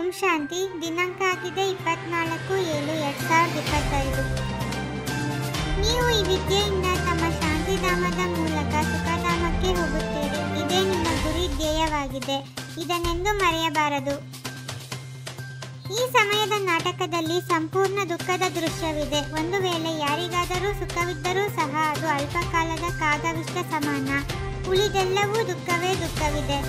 ಓಂ ಶಾಂತಿ. ದಿನಾಂಕ ಆಗಿದೆ 24/7/2025. ನೀವು ಈ ವಿದ್ಯೆಯಿಂದ ತಮ್ಮ ಶಾಂತಿಧಾಮದ ಮೂಲಕ ಸುಖಧಾಮಕ್ಕೆ ಹೋಗುತ್ತೀರಿ. ಇದೇ ನಿಮ್ಮ ಗುರಿ ಧ್ಯೇಯವಾಗಿದೆ. ಇದನ್ನೆಂದೂ ಮರೆಯಬಾರದು. ಈ ಸಮಯದ ನಾಟಕದಲ್ಲಿ ಸಂಪೂರ್ಣ ದುಃಖದ ದೃಶ್ಯವಿದೆ. ಒಂದು ವೇಳೆ ಯಾರಿಗಾದರೂ ಸುಖವಿದ್ದರೂ ಸಹ ಅದು ಅಲ್ಪಕಾಲದ ಕಾಗವಿಷ್ಟ ಸಮಾನ. ಉಳಿದೆಲ್ಲವೂ ದುಃಖವೇ ದುಃಖವಿದೆ.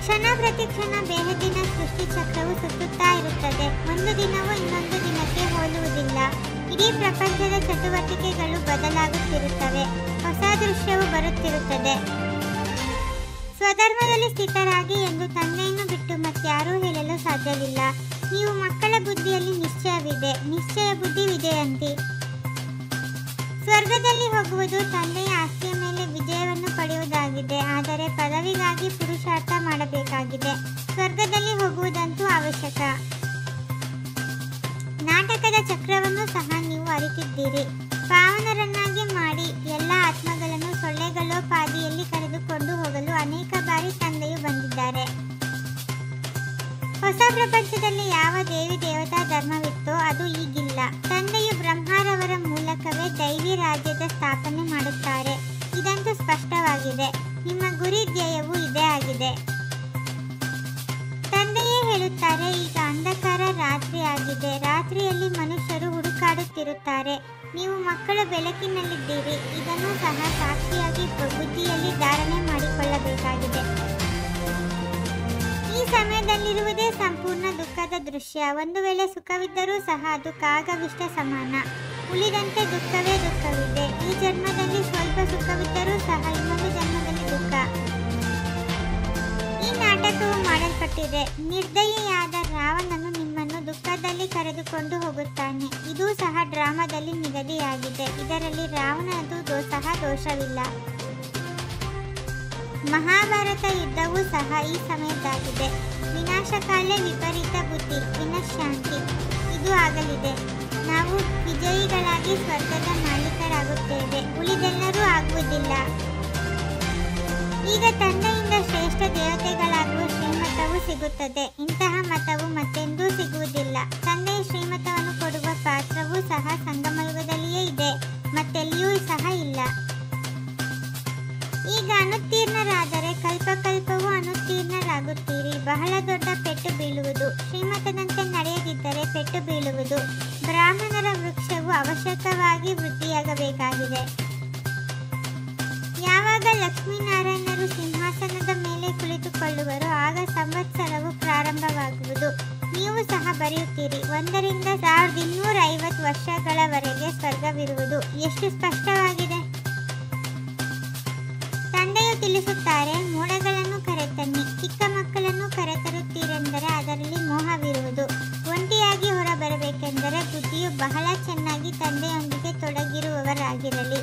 ಕ್ಷಣ ಪ್ರತಿ ಕ್ಷಣ ಬೇಹದ್ದಿನ ಸೃಷ್ಟಿ ಚಕ್ರವು ಸುತ್ತುತ್ತಾ ಇರುತ್ತದೆ. ಒಂದು ದಿನವೂ ಇನ್ನೊಂದು ದಿನಕ್ಕೆ ಹೋಲುವುದಿಲ್ಲ. ಇಡೀ ಪ್ರಪಂಚದ ಚಟುವಟಿಕೆಗಳು ಬದಲಾಗುತ್ತಿರುತ್ತವೆ. ಹೊಸ ದೃಶ್ಯವು ಬರುತ್ತಿರುತ್ತದೆ. ಸ್ವಧರ್ಮದಲ್ಲಿ ಸ್ಥಿತರಾಗಿ ಎಂದು ತಂದೆಯನ್ನು ಬಿಟ್ಟು ಮತ್ತಾರೂ ಹೇಳಲು ಸಾಧ್ಯವಿಲ್ಲ. ನೀವು ಮಕ್ಕಳ ಬುದ್ಧಿಯಲ್ಲಿ ನಿಶ್ಚಯವಿದೆ. ನಿಶ್ಚಯ ಬುದ್ಧಿ ವಿಜಯಂತಿ. ಸ್ವರ್ಗದಲ್ಲಿ ಹೋಗುವುದು ತಂದೆಯ ಆಸ್ತಿಯ ಮೇಲೆ ವಿಜಯವನ್ನು ಪಡೆಯುವುದಾಗಿದೆ. ಆದರೆ ಪದವಿಗಾಗಿ ಪುರುಷಾರ್ಥ ಮಾಡಬೇಕಾಗಿದೆ. ಸ್ವರ್ಗದಲ್ಲಿ ಹೋಗುವುದಂತೂ ಅವಶ್ಯಕ. ನಾಟಕದ ಚಕ್ರವನ್ನು ಸಹ ನೀವು ಅರಿತಿದ್ದೀರಿ. ಪಾವನರನ್ನಾಗಿ ಮಾಡಿ ಎಲ್ಲ ಆತ್ಮಗಳನ್ನು ಸೊಳ್ಳೆಗಳೋಪಾದಿಯಲ್ಲಿ ಕರೆದುಕೊಂಡು ಹೋಗಲು ಅನೇಕ ಬಾರಿ ತಂದೆಯು ಬಂದಿದ್ದಾರೆ. ಹೊಸ ಪ್ರಪಂಚದಲ್ಲಿ ಯಾವ ದೇವಿ ದೇವತಾ ಧರ್ಮವಿತ್ತೋ ಅದು ಈಗಿಲ್ಲ. ತಂದೆಯು ಬ್ರಹ್ಮರವರ ಮೂಲಕವೇ ದೈವಿ ರಾಜ್ಯದ ಸ್ಥಾಪನೆ ಮಾಡುತ್ತಾರೆ. ಇದಂತೂ ಸ್ಪಷ್ಟವಾಗಿದೆ. ನಿಮ್ಮ ಗುರಿ ಧ್ಯೇಯವೂ ಇದೇ ಆಗಿದೆ. ತಂದೆಯೇ ಹೇಳುತ್ತಾರೆ, ಈಗ ಅಂಧಕಾರ ರಾತ್ರಿ ಆಗಿದೆ. ರಾತ್ರಿಯಲ್ಲಿ ಮನುಷ್ಯರು ಹುಡುಕಾಡುತ್ತಿರುತ್ತಾರೆ. ನೀವು ಮಕ್ಕಳು ಬೆಳಕಿನಲ್ಲಿದ್ದೀರಿ. ಇದನ್ನು ಸಹ ಸಾಕ್ಷಿಯಾಗಿ ಬುದ್ಧಿಯಲ್ಲಿ ಧಾರಣೆ ಮಾಡಿಕೊಳ್ಳಬೇಕಾಗಿದೆ. ಈ ಸಮಯದಲ್ಲಿರುವುದೇ ಸಂಪೂರ್ಣ ದುಃಖದ ದೃಶ್ಯ. ಒಂದು ವೇಳೆ ಸುಖವಿದ್ದರೂ ಸಹ ಅದು ಕಾಗವಿಷ್ಟ ಸಮಾನ. ಉಳಿದಂತೆ ದುಃಖವೇ ದುಃಖವಿದೆ. ಈ ಜನ್ಮದಲ್ಲಿ ಸ್ವಲ್ಪ ಸುಖವಿದ್ದರೂ ಸಹ ಇನ್ನೊಂದು ಜನ್ಮದಲ್ಲಿ ದುಃಖ. ಈ ನಾಟಕವು ಮಾಡಲ್ಪಟ್ಟಿದೆ. ನಿರ್ದಯಿಯಾದ ರಾವಣನು ನಿಮ್ಮನ್ನು ದುಃಖದಲ್ಲಿ ಕರೆದುಕೊಂಡು ಹೋಗುತ್ತಾನೆ. ಇದೂ ಸಹ ಡ್ರಾಮಾದಲ್ಲಿ ನಿಗದಿಯಾಗಿದೆ. ಇದರಲ್ಲಿ ರಾವಣನದು ಸಹ ದೋಷವಿಲ್ಲ. ಮಹಾಭಾರತ ಯುದ್ಧವೂ ಸಹ ಈ ಸಮಯದ್ದಾಗಿದೆ. ವಿನಾಶಕಾಲೇ ವಿಪರೀತ ಬುದ್ಧಿ ವಿನಃಶಾಂತಿ. ಇದು ಆಗಲಿದೆ. ನಾವು ವಿಜಯಿಗಳಾಗಿ ಸ್ವರ್ಗದ ಮಾಲೀಕರಾಗುತ್ತೇವೆ. ಉಳಿದೆಲ್ಲರೂ ಆಗುವುದಿಲ್ಲ. ಈಗ ತಂದೆಯಿಂದ ಶ್ರೇಷ್ಠ ದೇವತೆಗಳಾಗುವ ಶ್ರೀಮತವು ಸಿಗುತ್ತದೆ. ಇಂತಹ ಮತವು ಮತ್ತೆಂದೂ ಸಿಗುವುದಿಲ್ಲ. ತಂದೆಯ ಶ್ರೀಮತವನ್ನು ಕೊಡುವ ಪಾತ್ರವೂ ಸಹ ಸಂಗಮಯುಗದಲ್ಲಿಯೇ ಇದೆ. ಮತ್ತೆಲ್ಲಿಯೂ ಸಹ ಇಲ್ಲ. ಈಗ ಅನುತ್ತೀರ್ಣರಾದರೆ ಕಲ್ಪಕಲ್ಪವೂ ಅನುತ್ತೀರ್ಣರಾಗುತ್ತೀರಿ. ಬಹಳ ದೊಡ್ಡ ಪೆಟ್ಟು ಬೀಳುವುದು. ಶ್ರೀಮತದಂತೆ ನಡೆಯದಿದ್ದರೆ ಪೆಟ್ಟು ಬೀಳುವುದು. ಬ್ರಾಹ್ಮಣರ ವೃಕ್ಷವು ಅವಶ್ಯಕವಾಗಿ ವೃದ್ಧಿಯಾಗಬೇಕಾಗಿದೆ. ಯಾವಾಗ ಲಕ್ಷ್ಮೀನಾರಾಯಣರು ಸಿಂಹಾಸನದ ಮೇಲೆ ಕುಳಿತುಕೊಳ್ಳುವರೋ ಆಗ ಸಂವತ್ಸರವು ಪ್ರಾರಂಭವಾಗುವುದು. ನೀವು ಸಹ ಬರೆಯುತ್ತೀರಿ, 1ರಿಂದ 1250 ವರ್ಷಗಳವರೆಗೆ ಸ್ವರ್ಗವಿರುವುದು. ಎಷ್ಟು ಸ್ಪಷ್ಟವಾಗಿದೆ. ತಂದೆಯು ತಿಳಿಸುತ್ತಾರೆ, ಮೋಡಗಳನ್ನು ಕರೆತನ್ನಿ. ಚಿಕ್ಕ ಮಕ್ಕಳನ್ನು ಕರೆತರುತ್ತೀರೆಂದರೆ ಅದರಲ್ಲಿ ಮೋಹವಿರುವುದು. ಒಂಟಿಯಾಗಿ ಹೊರಬರಬೇಕೆಂದರೆ ಬುದ್ಧಿಯು ಬಹಳ ಚೆನ್ನಾಗಿ ತಂದೆಯೊಂದಿಗೆ ತೊಡಗಿರುವವರಾಗಿರಲಿ.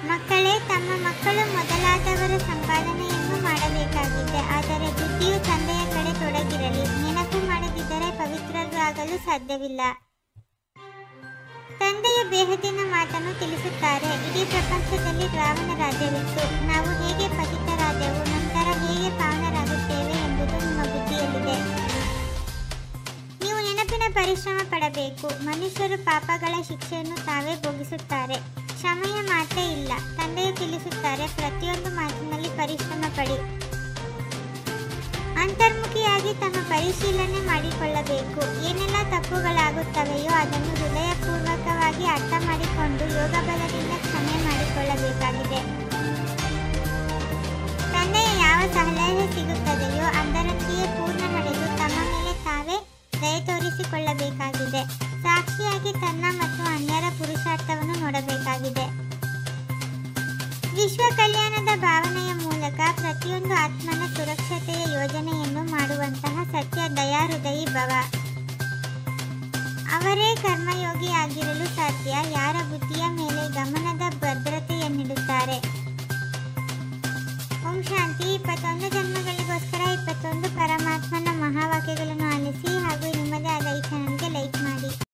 ಮಕ್ಕಳೇ, ತಮ್ಮ ಮಕ್ಕಳು ಮೊದಲಾದವರ ಸಂಪಾದನೆಯನ್ನು ಮಾಡಬೇಕಾಗಿದೆ. ಆದರೆ ಬುದ್ಧಿಯು ತಂದೆಯ ಕಡೆ ತೊಡಗಿರಲಿ. ನೆನಪು ಮಾಡದಿದ್ದರೆ ಪವಿತ್ರರಾಗಲು ಸಾಧ್ಯವಿಲ್ಲ. ತಂದೆಯು ಬೇಹದ್ದಿನ ಮಾತನ್ನು ತಿಳಿಸುತ್ತಾರೆ. ಇಡೀ ಪ್ರಪಂಚದಲ್ಲಿ ರಾವಣ ರಾಜ್ಯವಿತ್ತು. ನಾವು ಹೇಗೆ ಪತಿತರಾದೆವು, ನಂತರ ಹೇಗೆ ಪಾವನರಾಗುತ್ತೇವೆ ಎಂಬುದು ನಿಮ್ಮ ಬುದ್ಧಿಯಲ್ಲಿದೆ. ನೀವು ನೆನಪಿನ ಪರಿಶ್ರಮ ಪಡಬೇಕು. ಮನುಷ್ಯರು ಪಾಪಗಳ ಶಿಕ್ಷೆಯನ್ನು ತಾವೇ ಭೋಗಿಸುತ್ತಾರೆ. ಕ್ಷಮೆಯ ಮಾತೇ ಇಲ್ಲ. ತಂದೆಯು ತಿಳಿಸುತ್ತಾರೆ, ಪ್ರತಿಯೊಂದು ಮಾತಿನಲ್ಲಿ ಪರಿಶ್ರಮ ಪಡಿ. ಅಂತರ್ಮುಖಿಯಾಗಿ ತಮ್ಮ ಪರಿಶೀಲನೆ ಮಾಡಿಕೊಳ್ಳಬೇಕು. ಏನೆಲ್ಲ ತಪ್ಪುಗಳಾಗುತ್ತವೆಯೋ ಅದನ್ನು ಹೃದಯಪೂರ್ವಕವಾಗಿ ಅರ್ಥ ಮಾಡಿಕೊಂಡು ಯೋಗ ಬಲದಿಂದ ಕ್ಷಮೆ ಮಾಡಿಕೊಳ್ಳಬೇಕಾಗಿದೆ. ತಂದೆಯ ಯಾವ ಸಲಹೆ ಸಿಗುತ್ತದೆಯೋ ಅದರಂತೆಯೇ ಪೂರ್ಣ ನಡೆದು ತಮ್ಮ ಮೇಲೆ ತಾವೇ ದಯೆ ತೋರಿಸಿಕೊಳ್ಳಬೇಕಾಗಿದೆ. ಸಾಕ್ಷಿಯಾಗಿ ತನ್ನ ಮತ್ತು ಅನ್ಯರ ಪುರುಷಾರ್ಥವನ್ನು ನೋಡಬೇಕಾಗಿದೆ. ವಿಶ್ವ ಕಲ್ಯಾಣದ ಭಾವನೆಯ ಮೂಲಕ ಪ್ರತಿಯೊಂದು ಆತ್ಮನ ಸುರಕ್ಷತೆಯ ಯೋಜನೆಯನ್ನು ಮಾಡುವಂತಹ ಸತ್ಯ ದಯಾಹೃದಯಿ ಭವ. ಅವರೇ ಕರ್ಮಯೋಗಿ ಆಗಿರಲು ಸಾಧ್ಯ.